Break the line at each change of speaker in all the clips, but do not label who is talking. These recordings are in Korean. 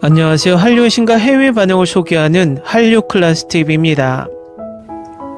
안녕하세요. 한류의 신과 해외 반응을 소개하는 한류클래스TV입니다.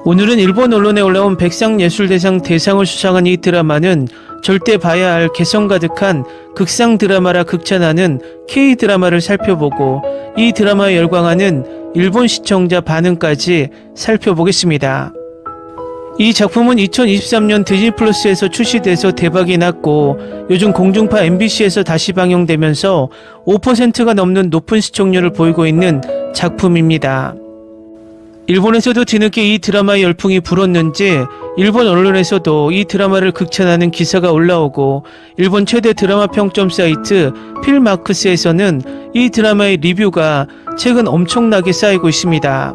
오늘은 일본 언론에 올라온 백상예술대상 대상을 수상한 이 드라마는 절대 봐야 할 개성 가득한 극상 드라마라 극찬하는 K-드라마를 살펴보고 이 드라마에 열광하는 일본 시청자 반응까지 살펴보겠습니다. 이 작품은 2023년 디즈니 플러스에서 출시돼서 대박이 났고 요즘 공중파 MBC에서 다시 방영되면서 5%가 넘는 높은 시청률을 보이고 있는 작품입니다. 일본에서도 뒤늦게 이 드라마의 열풍이 불었는지 일본 언론에서도 이 드라마를 극찬하는 기사가 올라오고 일본 최대 드라마 평점 사이트 필마크스에서는 이 드라마의 리뷰가 최근 엄청나게 쌓이고 있습니다.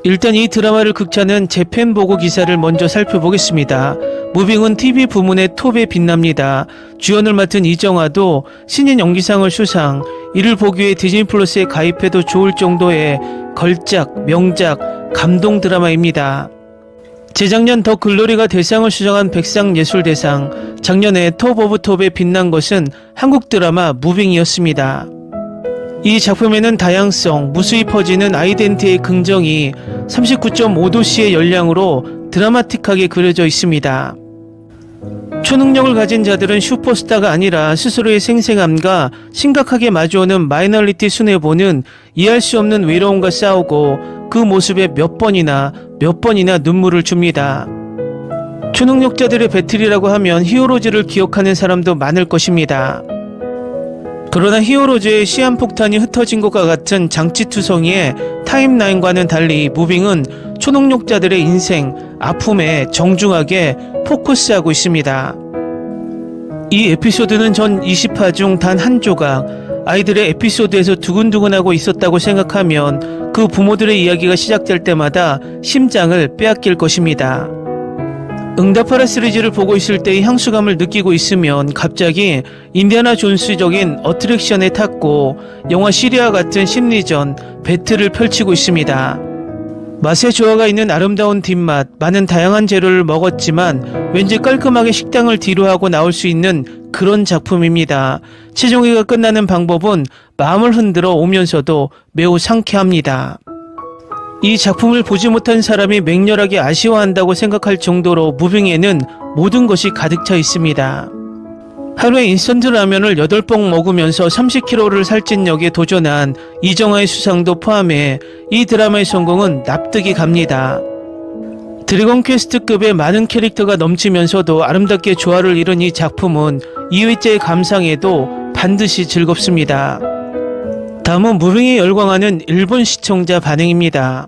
일단 이 드라마를 극찬한 재팬 보고 기사를 먼저 살펴보겠습니다. 무빙은 TV 부문의 톱에 빛납니다. 주연을 맡은 이정아도 신인 연기상을 수상, 이를 보기 위해 디즈니 플러스에 가입해도 좋을 정도의 걸작, 명작, 감동 드라마입니다. 재작년 더 글로리가 대상을 수상한 백상예술대상, 작년에 톱 오브 톱에 빛난 것은 한국 드라마 무빙이었습니다. 이 작품에는 다양성, 무수히 퍼지는 아이덴티티의 긍정이 39.5도씨의 열량으로 드라마틱하게 그려져 있습니다. 초능력을 가진 자들은 슈퍼스타가 아니라 스스로의 생생함과 심각하게 마주오는 마이너리티 순애보는 이해할 수 없는 외로움과 싸우고 그 모습에 몇 번이나 눈물을 줍니다. 초능력자들의 배틀이라고 하면 히어로즈를 기억하는 사람도 많을 것입니다. 그러나 히어로즈의 시한폭탄이 흩어진 것과 같은 장치투성이의 타임라인과는 달리 무빙은 초능력자들의 인생, 아픔에 정중하게 포커스하고 있습니다. 이 에피소드는 전 20화 중 단 한 조각, 아이들의 에피소드에서 두근두근하고 있었다고 생각하면 그 부모들의 이야기가 시작될 때마다 심장을 빼앗길 것입니다. 응답하라 시리즈를 보고 있을 때의 향수감을 느끼고 있으면 갑자기 인디아나 존스적인 어트랙션에 탔고 영화 시리아 같은 심리전, 배틀을 펼치고 있습니다. 맛의 조화가 있는 아름다운 뒷맛, 많은 다양한 재료를 먹었지만 왠지 깔끔하게 식당을 뒤로하고 나올 수 있는 그런 작품입니다. 최종회가 끝나는 방법은 마음을 흔들어 오면서도 매우 상쾌합니다. 이 작품을 보지 못한 사람이 맹렬하게 아쉬워한다고 생각할 정도로 무빙에는 모든 것이 가득 차 있습니다. 하루에 인스턴트 라면을 8봉 먹으면서 30kg를 살찐 역에 도전한 이정아의 수상도 포함해 이 드라마의 성공은 납득이 갑니다. 드래곤 퀘스트급의 많은 캐릭터가 넘치면서도 아름답게 조화를 이룬 이 작품은 2회째의 감상에도 반드시 즐겁습니다. 다음은 무빙에 열광하는 일본 시청자 반응입니다.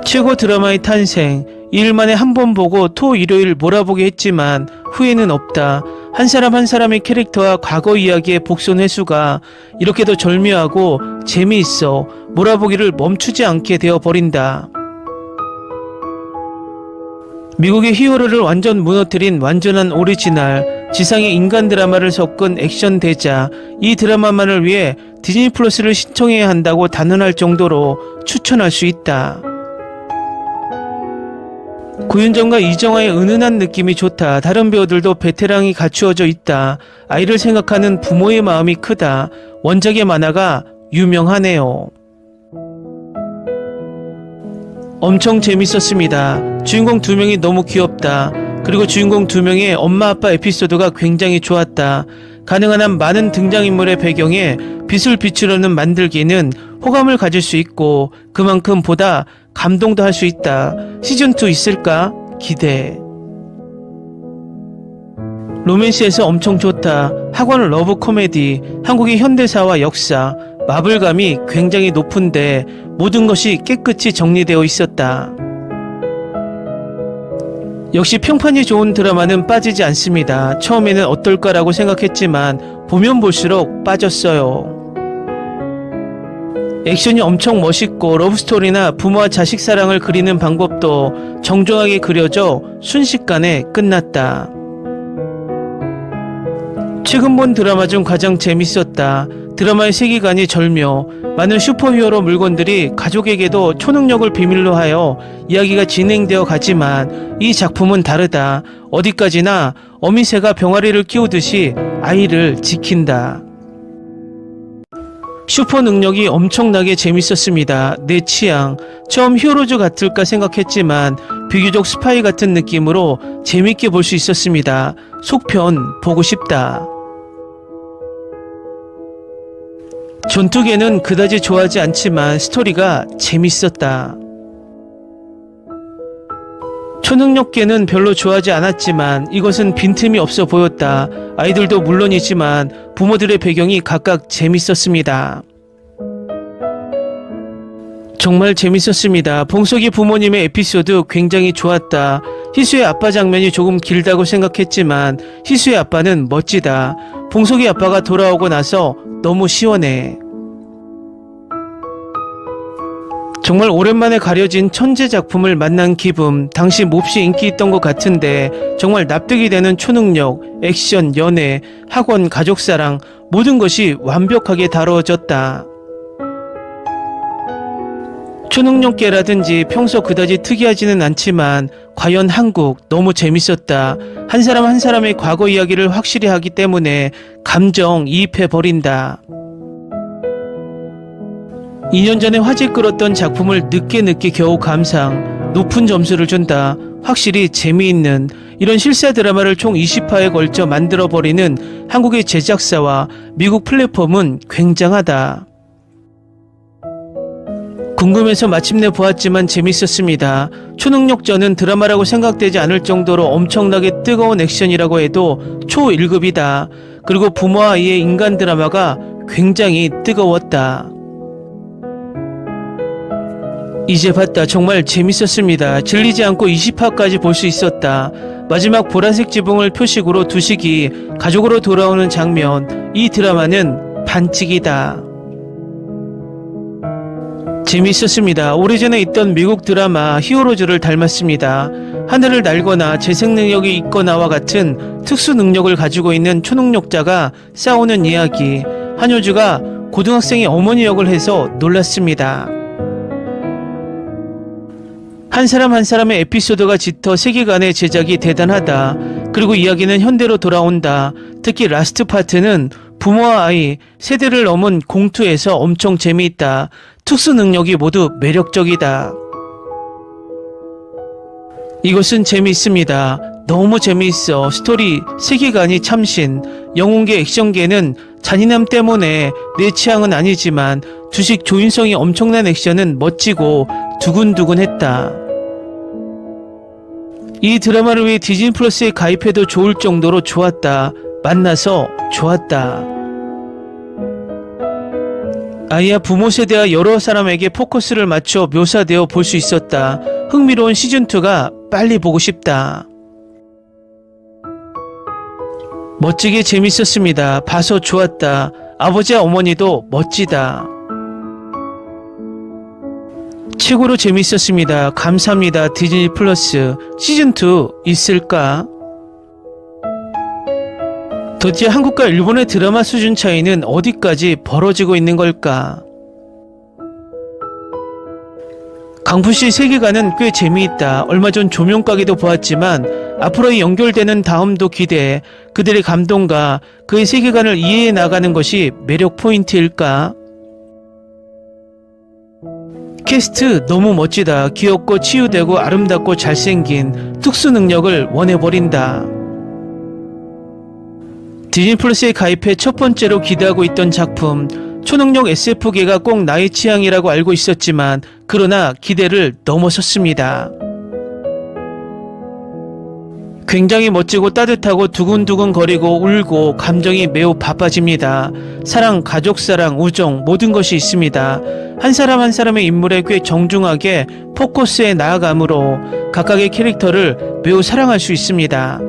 최고 드라마의 탄생, 2일 만에 한 번 보고 토 일요일 몰아보게 했지만 후회는 없다. 한 사람 한 사람의 캐릭터와 과거 이야기의 복선 회수가 이렇게도 절묘하고 재미있어 몰아보기를 멈추지 않게 되어버린다. 미국의 히어로를 완전 무너뜨린 완전한 오리지널, 지상의 인간 드라마를 섞은 액션 대작, 이 드라마만을 위해 디즈니 플러스를 신청해야 한다고 단언할 정도로 추천할 수 있다. 고윤정과 이정아의 은은한 느낌이 좋다. 다른 배우들도 베테랑이 갖추어져 있다. 아이를 생각하는 부모의 마음이 크다. 원작의 만화가 유명하네요. 엄청 재밌었습니다. 주인공 2명이 너무 귀엽다. 그리고 주인공 2명의 엄마 아빠 에피소드가 굉장히 좋았다. 가능한 한 많은 등장인물의 배경에 빛을 비추려는 만들기는 호감을 가질 수 있고 그만큼 보다 감동도 할 수 있다. 시즌2 있을까? 기대. 로맨스에서 엄청 좋다. 학원 러브 코미디, 한국의 현대사와 역사, 마블감이 굉장히 높은데 모든 것이 깨끗이 정리되어 있었다. 역시 평판이 좋은 드라마는 빠지지 않습니다. 처음에는 어떨까라고 생각했지만 보면 볼수록 빠졌어요. 액션이 엄청 멋있고 러브스토리나 부모와 자식 사랑을 그리는 방법도 정중하게 그려져 순식간에 끝났다. 최근 본 드라마 중 가장 재밌었다. 드라마의 세계관이 절묘, 많은 슈퍼히어로 물건들이 가족에게도 초능력을 비밀로 하여 이야기가 진행되어 가지만 이 작품은 다르다. 어디까지나 어미새가 병아리를 키우듯이 아이를 지킨다. 슈퍼 능력이 엄청나게 재밌었습니다. 내 취향. 처음 히어로즈 같을까 생각했지만 비교적 스파이 같은 느낌으로 재밌게 볼 수 있었습니다. 속편 보고 싶다. 전투계는 그다지 좋아하지 않지만 스토리가 재밌었다. 초능력계는 별로 좋아하지 않았지만 이것은 빈틈이 없어 보였다. 아이들도 물론이지만 부모들의 배경이 각각 재밌었습니다. 정말 재밌었습니다. 봉석이 부모님의 에피소드 굉장히 좋았다. 희수의 아빠 장면이 조금 길다고 생각했지만 희수의 아빠는 멋지다. 봉석이 아빠가 돌아오고 나서 너무 시원해. 정말 오랜만에 가려진 천재 작품을 만난 기분. 당시 몹시 인기 있던 것 같은데 정말 납득이 되는 초능력, 액션, 연애, 학원, 가족사랑 모든 것이 완벽하게 다루어졌다. 초능력계라든지 평소 그다지 특이하지는 않지만 과연 한국 너무 재밌었다. 한 사람 한 사람의 과거 이야기를 확실히 하기 때문에 감정 이입해버린다. 2년 전에 화제 끌었던 작품을 늦게 겨우 감상, 높은 점수를 준다. 확실히 재미있는 이런 실사 드라마를 총 20화에 걸쳐 만들어버리는 한국의 제작사와 미국 플랫폼은 굉장하다. 궁금해서 마침내 보았지만 재밌었습니다. 초능력전은 드라마라고 생각되지 않을 정도로 엄청나게 뜨거운 액션이라고 해도 초 1급이다. 그리고 부모와 아이의 인간 드라마가 굉장히 뜨거웠다. 이제 봤다. 정말 재밌었습니다. 질리지 않고 20화까지 볼 수 있었다. 마지막 보라색 지붕을 표식으로 두식이 가족으로 돌아오는 장면. 이 드라마는 반칙이다. 재밌었습니다. 오래전에 있던 미국 드라마 히어로즈를 닮았습니다. 하늘을 날거나 재생 능력이 있거나와 같은 특수 능력을 가지고 있는 초능력자가 싸우는 이야기. 한효주가 고등학생의 어머니 역을 해서 놀랐습니다. 한 사람 한 사람의 에피소드가 짙어 세계관의 제작이 대단하다. 그리고 이야기는 현대로 돌아온다. 특히 라스트 파트는 부모와 아이, 세대를 넘은 공투에서 엄청 재미있다. 특수 능력이 모두 매력적이다. 이것은 재미있습니다. 너무 재미있어. 스토리, 세계관이 참신. 영웅계, 액션계는 잔인함 때문에 내 취향은 아니지만 두식 조인성이 엄청난 액션은 멋지고 두근두근했다. 이 드라마를 위해 디즈니 플러스에 가입해도 좋을 정도로 좋았다. 만나서 좋았다. 아이야 부모 세대와 여러 사람에게 포커스를 맞춰 묘사되어 볼 수 있었다. 흥미로운 시즌2가 빨리 보고 싶다. 멋지게 재밌었습니다. 봐서 좋았다. 아버지와 어머니도 멋지다. 최고로 재밌었습니다. 감사합니다. 디즈니 플러스. 시즌2 있을까? 도대체 한국과 일본의 드라마 수준 차이는 어디까지 벌어지고 있는 걸까? 강푸시 세계관은 꽤 재미있다. 얼마 전 조명가게도 보았지만 앞으로 연결되는 다음도 기대해. 그들의 감동과 그의 세계관을 이해해 나가는 것이 매력 포인트일까? 캐스트 너무 멋지다. 귀엽고 치유되고 아름답고 잘생긴 특수 능력을 원해버린다. 디즈니 플러스에 가입해 첫 번째로 기대하고 있던 작품. 초능력 SF계가 꼭 나의 취향이라고 알고 있었지만 그러나 기대를 넘어섰습니다. 굉장히 멋지고 따뜻하고 두근두근거리고 울고 감정이 매우 바빠집니다. 사랑, 가족사랑, 우정 모든 것이 있습니다. 한 사람 한 사람의 인물에 꽤 정중하게 포커스에 나아감으로 각각의 캐릭터를 매우 사랑할 수 있습니다.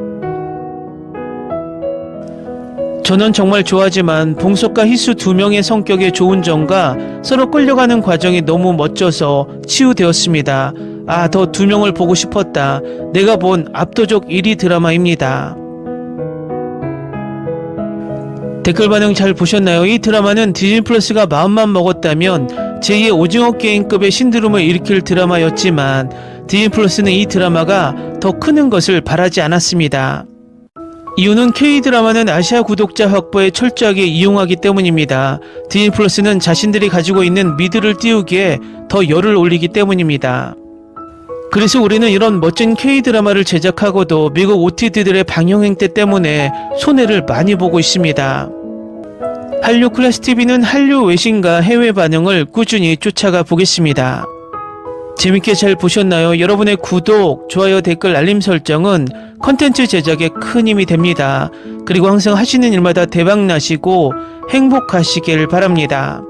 저는 정말 좋아하지만 봉석과 희수 두 명의 성격의 좋은 점과 서로 끌려가는 과정이 너무 멋져서 치유되었습니다. 아, 더 두 명을 보고 싶었다. 내가 본 압도적 1위 드라마입니다. 댓글 반응 잘 보셨나요? 이 드라마는 디즈니 플러스가 마음만 먹었다면 제2의 오징어 게임급의 신드롬을 일으킬 드라마였지만 디즈니 플러스는 이 드라마가 더 크는 것을 바라지 않았습니다. 이유는 K-드라마는 아시아 구독자 확보에 철저하게 이용하기 때문입니다. 디즈니 플러스는 자신들이 가지고 있는 미드를 띄우기에 더 열을 올리기 때문입니다. 그래서 우리는 이런 멋진 K-드라마를 제작하고도 미국 OTT들의 방영 행태 때문에 손해를 많이 보고 있습니다. 한류 클래스 TV는 한류 외신과 해외 반영을 꾸준히 쫓아가 보겠습니다. 재밌게 잘 보셨나요? 여러분의 구독, 좋아요, 댓글, 알림 설정은 컨텐츠 제작에 큰 힘이 됩니다. 그리고 항상 하시는 일마다 대박 나시고 행복하시길 바랍니다.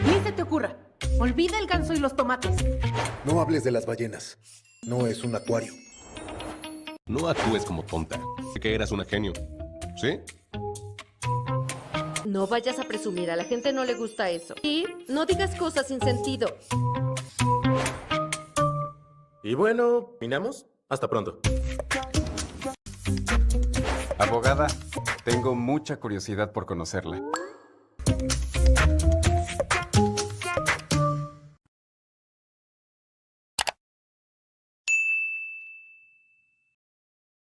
Ni se te ocurra. Olvida el ganso y los tomates.
No hables de las ballenas. No es un acuario.
No actúes como tonta. Que eras una genio. ¿Sí?
No vayas a presumir, a la gente no le gusta eso. Y no digas cosas sin sentido.
Y bueno, ¿terminamos? Hasta pronto.
Abogada, tengo mucha curiosidad por conocerla.